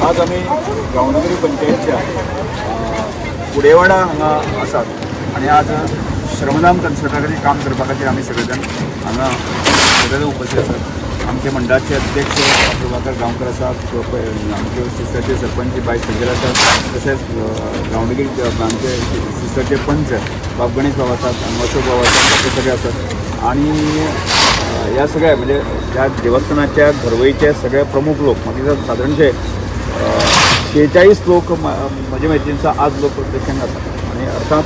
आज आम्ही गावनगरी पंचायतच्या कुडेवाडा हांगा आसात आणि आज श्रमदान कन्सर्टा खातीर काम करपा खातीर आमी सगळेजण हांगा सगळे उपस्थित आसात। आमचे मंडळाचे अध्यक्ष प्रभाकर गांवकर आसात, आमचे सिस्टरचे सरपंच बाय संजय आसात, तशेंच गावनगरी आमचे सिस्टरचे पंच बाब गणेश बाब आसात, अशोक बाब आसात, ते सगळे आसात। आणि या सगळ्या म्हणजे त्या देवस्थानाच्या घरवईचे सगळे प्रमुख लोक म्हणजे साधारणशे 46 लोक म्हजे मैत्रिणींचा आज लोक प्रत्यक्षान आसात आणि अर्थात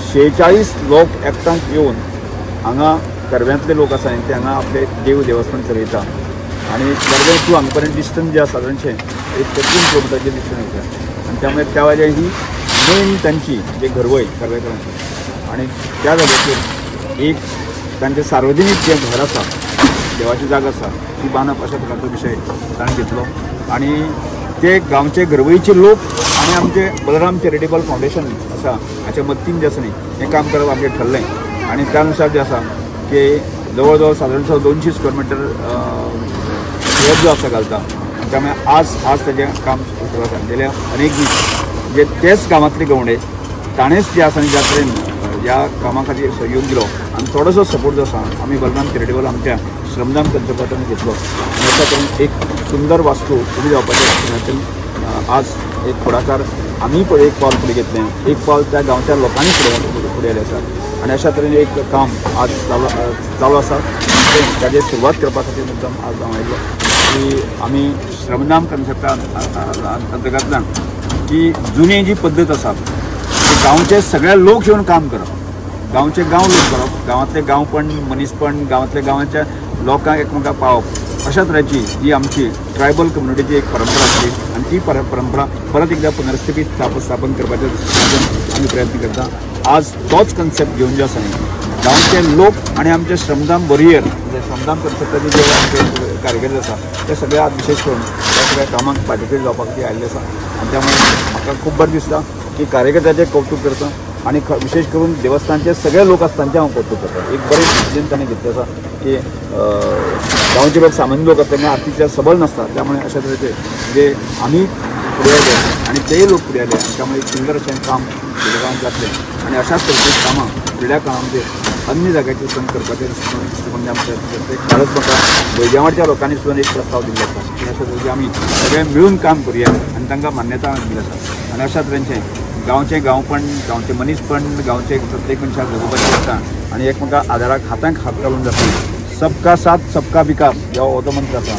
46 लोक एकठांय येवन हांगा करव्यांतले लोक आसा ते हांगा आपले देवस्थान चलयता आणि करवें टू हांगा पर्यंत डिस्टन्स जे आसा साधारणशे एक 13 किलोमिटरचे डिस्टन्स आसा आणि त्यामुळे त्या वेळार ही मेन तांची जे घरवय करवेकरांची आणि त्या जाग्याचेर एक तांचे सार्वजनीक जे घर आसा देवाची जागा आसा ती बांदप अशा प्रकारचो विशय ताणें घेतलो आणि ते गांवचे घरवईचे लोक आणि आमचे बलराम चॅरिटेबल फाउंडेशन आसा हाच्या मदतीन जे आसा न्ही हें काम करप आमचें ठरलें आणि त्यानुसार जे आसा की जवळ जवळ साधारणशे 200 स्क्वेअर मिटर स्लॅब जो आसा घालता त्यामुळे आज तेजें काम सुरू आसा। गेल्या अनेक दीस जे तेच गांवांतले गवंडे ताणेंच जे आसा न्ही ज्या तरेन ह्या कामा खातीर सहयोग दिलो आणि थोडोसो सपोर्ट जो आसा आमी बलराम चॅरिटेबल आमच्या श्रमदान कन्सर्टान घेतलो आणि अशा तरेन एक सुंदर वास्तू उबी जावपाच्या खातीर आज एक फुडाकार आमी एक पावल फुडें घेतलें, एक पावल त्या गांवच्या लोकांनी फुडें आयले आसा आणि अशा तरेन एक काम आज चालू आसा। ताजे सुरवात करपा खातीर मुद्दम आज हांव आयिल्लो की आमी श्रमदान कन्सर्टा अंतर्गतल्यान की जुनी जी पद्दत आसा गांवचे सगळे लोक येवन काम करप, गांवचे गांव लोक करप, गांवांतले गांवपण मनीसपण गांवांतल्या गांवांच्या लोकांक एकमेकांक पावप अशा तरेची ही आमची ट्रायबल कम्युनिटीची एक परंपरा आसली आणि ती परंपरा परत एकदा पुनर्स्थापीत स्थापन करपाचे आमी प्रयत्न करता। आज तोच कन्सेप्ट घेवन जो आसा न्ही गांवचे लोक आणि आमचे श्रमदान वॉरियर म्हणजे श्रमदान कन्सेप्टाचे जे आमचे कार्यकर्ते आसा ते सगळे आज विशेष करून त्या सगळ्या कामाक पार्टिसिपेट जावपाक खातीर आयिल्ले आसा आणि त्यामुळे म्हाका खूब बरें दिसता की कार्यकर्त्याचें कौतुक करता आणि विशेष करून देवस्थानचे सगळे लोक आसता तांचें हांव कौतुक करता। एक बरें डिसिजन ताणें घेतलें आसा की गांवचे लोक सामान्य लोक आसता आर्थीक सबळ नासता त्यामुळे अशा तरेचे जे आमी फुडें आयले आणि तेय लोक फुडें आयले आणि त्यामुळे एक सुंदर अशें काम गांवांत जातलें आणि अशाच तरेची कामां फुडल्या काळामध्ये अन्य जाग्याचेर सुद्दां करपाचें म्हणजे आमच्या खरंच म्हाका गोंयवाडच्या लोकांनी सुद्दां एक प्रस्ताव दिल्लो आसा की अशा तरेचे आमी सगळे मिळून काम करुया आणि तांकां मान्यता दिली आसा आणि अशा तरेचें गांवचे गांवपण गांवचे मनीसपण गांवचे प्रत्येक मनशाक जगोवपाचें आसता आणि एकमेकांक आदाराक हातांक हात घालून जाता सबका साथ सबका विकास हो जो मंत्र आसा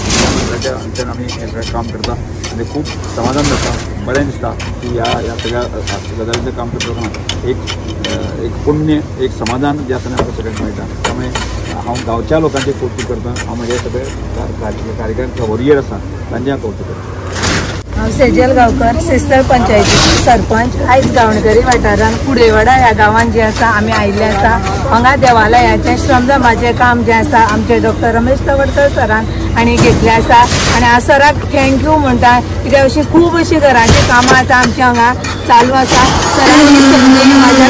त्या अंतर्गत आमी हें काम करता आणि खूब समाधान जाता, बरें दिसता की ह्या सगळ्या गजालींचें काम करतना एक पुण्य एक समाधान जे आसा आमकां सगळ्यांक मेळटा। त्यामुळे हांव गांवच्या लोकांचें कौतुक करता, हांव म्हजे सगळे कार्यकर्ते वॉरियर आसा तांचें हांव कौतुक करता। हांव सेजल गांवकर सिस्टर पंचायतीची सरपंच। आयज गावणगरी वाठारांत कुडेवाडा ह्या गांवांत जे आसा आमी आयिल्ले आसा। हांगा देवालयाचें श्रमदानाचें काम जें आसा आमचे डॉक्टर रमेश तवडकर सरान हांणी घेतलें आसा आणि हांव सराक थँक्यू म्हणटा कित्याक अशीं खूब अशीं घरांची कामां आतां आमच्या हांगा चालू आसा। सरान ही संदी म्हाज्या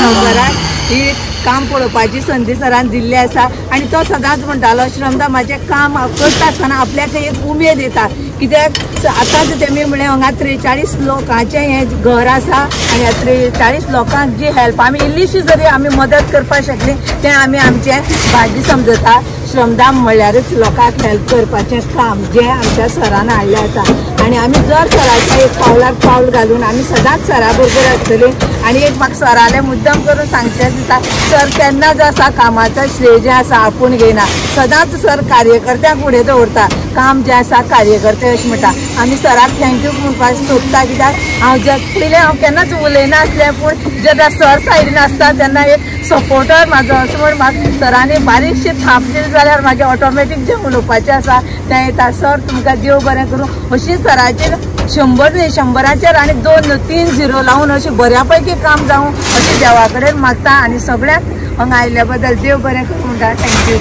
मिस्टराक ही काम पळोवपाची संदी सरान दिल्ली आसा आणि तो सदांच म्हणटालो श्रमदानाचें काम करता आसतना आपल्याक एक उमेद येता कित्याक आतांच तेमी म्हळें हांगा 43 लोकांचें हें घर आसा आणि ह्या 43 लोकांक जी हेल्प आमी इल्लीशी जरी आमी मदत करपाक शकली तें आमी आमचें भाग्य समजता। श्रमदान म्हणल्यारच लोकांक हेल्प करपाचें काम जें आमच्या सरान हाडलें आसा आणि आमी जर सराच्या एक पावलाक पावल घालून आमी सदांच सरा बरोबर आसतली आणि एक म्हाका सरालें मुद्दम करून सांगचें दिसता सर केन्ना जो आसा कामाचो श्रेय जें आसा आपूण घेयना, सदांच सर कार्यकर्त्यांक फुडें दवरता, काम जें आसा कार्यकर्ते अशें म्हणटा। आमी सराक थँक्यू म्हणपाक सोदता कित्याक हांव पयलीं हांव केन्नाच उलयना आसलें पूण जेन्ना सर सायडीन आसता तेन्ना एक सपोर्टर म्हाजो अशें म्हण म्हाका सरांनी बारीकशी थाप दिली जाल्यार म्हाजें ऑटोमॅटीक जें उलोवपाचें आसा तें येता। सर तुमकां देव बरें करूं। अशीं सराचेर 100 न्ही 100राचेर आनी 2-3 झिरो लावन अशें बऱ्या पैकी काम जावं अशें देवा कडेन मागता आणि सगळ्यांक हांगा आयिल्ल्या बद्दल देव बरें करूं म्हणटा। थँक्यू।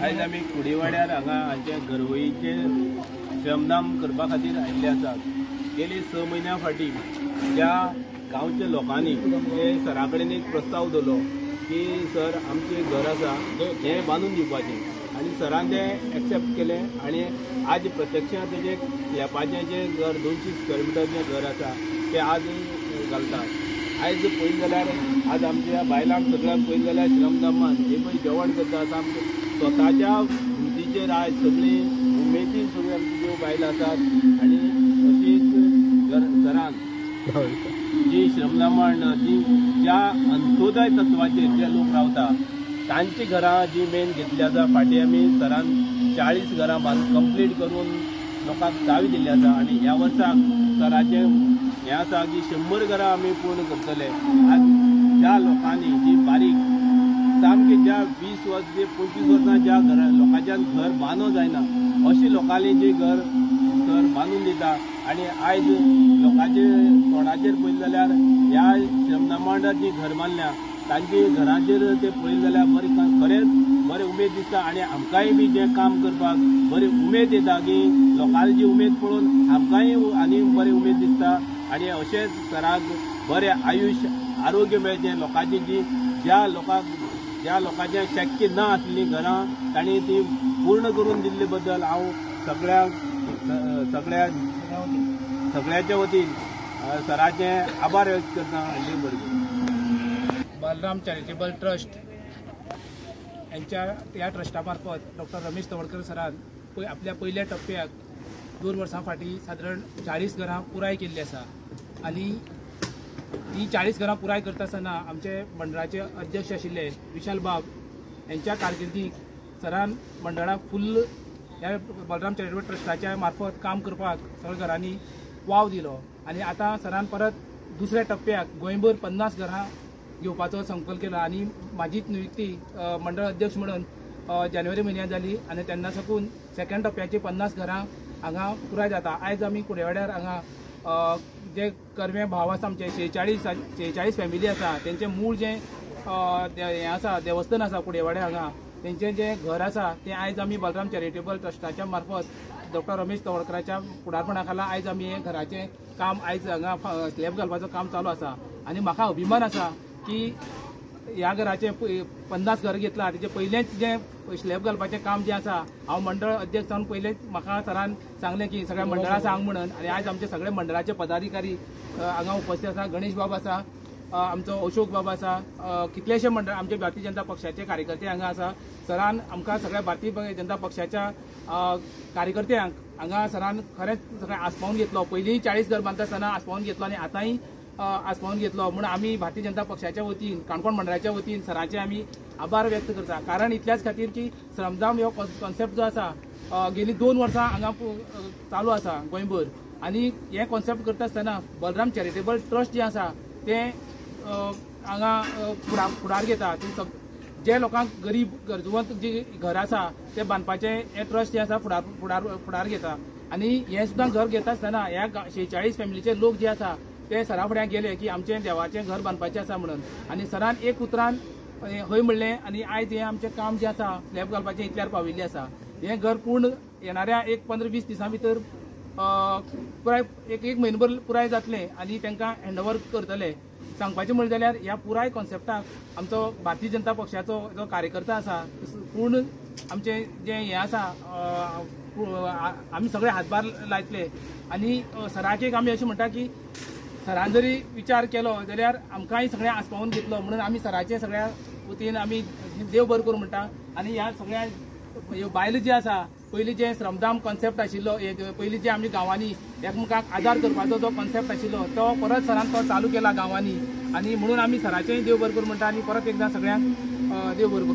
आयज आमी कुडेवाड्यार हांगा हांचे घरवईचे श्रमदान करपा खातीर आयिल्ले आसात। गेली 6 म्हयन्या फाटीं त्या गांवच्या लोकांनी सरा कडेन एक प्रस्ताव दवरलो की सर आमचें घर आसा हें बांदून दिवपाचें आणि सरान तें एक्सेप्ट केलें आणि आज प्रत्यक्षात तेजे स्लॅबाचें जें घर 200 स्क्वेअर मिटरचें घर आसा तें आज घालतात. आयज पळयत जाल्यार आज आमच्या बायलांक सगळ्यांक पळयत जाल्यार श्रमदामान हे पळय जेवण करता सामकें स्वताच्या भुमतीचेर आयज सगळी उमेदीन सगळी आमची ज्यो बायलां आसात आनी अशीच घरान जी श्रमदामण जी ज्या अंत्योदय तत्वाचेर जे लोक रावता तांची घरां जी मेन घेतली आसा. फाटीं आमी सरान 40 घरां कंप्लीट करून लोकांक चावी दिल्ली आसा आनी ह्या वर्साक सराचें हें आसा की 100 घरां आमी पूर्ण करतले. आज ज्या लोकांनी जी बारीक सामकी ज्या 20 वर्स जे 25 वर्सां ज्या घरां लोकांच्यान घर बांदूं जायना अशी लोकांनी जी घर बांदून दिता आनी आयज लोकांचे तोंडाचेर पळयलें जाल्यार ह्या श्रमदामंडात जी घर बांदल्या तांची घरांचेर ते पळयलें जाल्यार खरेंच बरें उमेद दिसता आनी आमकांय बी जें काम करपाक बरी उमेद येता की लोकांची जी उमेद पळोवन आमकांय आनी बरी उमेद दिसता आनी अशेंच सराक बरें आयुश्य आरोग्य मेळचें. लोकांची जी ज्या लोकांचें शक्य ना आसलीं घरां तांणी ती पूर्ण करून दिल्ले बद्दल हांव सगळ्याच्या वतीन सराचे आभार व्यक्त करता. बलराम चॅरिटेबल ट्रस्ट यांच्या ह्या ट्रस्टा मार्फत डॉक्टर रमेश तवडकर सरान आपल्या पहिल्या टप्प्याक 2 वर्सां फाटीं सादारण 40 घरां पुराय केल्ली आसा आनी ही 40 घरां पुराय करता आसतना आमचे मंडळाचे अध्यक्ष आशिल्ले विशाल बाब यांच्या कारकिर्दीक सरान मंडळाक फुल्ल ह्या बलराम चॅरिटेबल ट्रस्टाच्या मार्फत काम करपाक सगळ्या घरांनी वाव दिलो आनी आतां सरान परत दुसऱ्या टप्प्याक गोंयभर 50 घरां घेवपाचो संकल्प केला आनी म्हाजीच नियुक्ती मंडळ अध्यक्ष म्हणून जानेवारी म्हयन्यांत जाली आनी तेन्ना साकून सेकंड टप्प्याची 50 घरां हांगा पुराय जाता. आयज आमी कुडेवाड्यार हांगा जे कर्मे भाव आसा आमचे 46 फॅमिली आसा तेंचें मूळ जें हें आसा देवस्थान आसा कुडेवाड्यार हांगा तेंचें जें घर आसा तें आयज आमी बलराम चॅरिटेबल ट्रस्टाच्या मार्फत डॉक्टर रमेश तवडकराच्या फुडारपणा खाला आयज आमी हें घराचें काम आयज हांगा स्लॅब घालपाचो काम चालू आसा आनी म्हाका अभिमान आसा की ह्या घराचे 50 घर घेतला तेजे पयलेंच जें स्लॅब घालपाचें काम जें आसा हांव मंडळ अध्यक्ष जावन पयलेंच म्हाका सरान सांगलें की सगळ्या मंडळा सांग म्हणून आनी आयज आमचे सगळे मंडळाचे पदाधिकारी हांगा उपस्थित आसा. गणेश बाब आसा, आमचो अशोक बाब आसा, कितलेशे मंडळ आमचे भारतीय जनता पक्षाचे कार्यकर्ते हांगा आसा. सरान आमकां सगळ्या भारतीय जनता पक्षाच्या कार्यकर्त्यांक हांगा सरान खरेंच सगळें आस्पावून घेतलो. पयलींय 40 घर बांदता आसतना आस्पावून घेतलो आनी आतांय आस्पावून घेतलो म्हणून आमी भारतीय जनता पक्षाच्या वतीन काणकोण मंडळाच्या वतीन सरांचे आमी आभार व्यक्त करता. कारण इतल्याच खातीर की श्रमदाम हो कॉन्सेप्ट जो आसा गेली 2 वर्सां हांगा चालू आसा गोंयभर आनी हे कॉन्सेप्ट करता आसतना बलराम चॅरिटेबल ट्रस्ट जे आसा तें हांगा फुडार घेता. जे लोकांक गरीब गरजवंत जी घर आसा ते बांदपाचें हे ट्रस्ट जे आसा फुडार घेता आनी हे सुद्दां घर घेता आसतना ह्या 46 फॅमिलीचे लोक जे आसा ते सरा फुड्यान गेले की आमचें देवाचें घर बांदपाचें आसा म्हणून आनी सरान एक उतरान हय म्हणलें आनी आयज हें आमचें काम जें आसा स्लॅब घालपाचें इतल्यार पाविल्लें आसा. हें घर पूर्ण येणाऱ्या 15-20 दिसां भितर पुराय एक म्हयनोभर पुराय जातलें आनी तांकां हँडओवर करतले. सांगपाचें म्हणलें जाल्यार ह्या पुराय कॉन्सेप्टाक आमचो भारतीय जनता पक्षाचो जो कार्यकर्ता आसा पूर्ण आमचें जें हें आसा आमी सगळे हातभार लायतले आनी सराचें आमी अशें म्हणटा की सरान जरी विचार केलो जाल्यार आमकांय सगळें आस्पावून घेतलो म्हणून आमी सराचे सगळ्या वतीन आमी देव बरें करूं म्हणटा. आनी ह्या सगळ्या बायलो जे आसा पयलीं जे श्रमदाम कॉन्सेप्ट आशिल्लो पयलीं जे आमी गांवांनी एकमेकांक आदार करपाचो जो कॉन्सेप्ट आशिल्लो तो परत सरान तो चालू केला गांवांनी आनी म्हणून आमी सराचेंय देव बरें करूं म्हणटा आनी परत एकदां सगळ्यांक देव बरें करूं.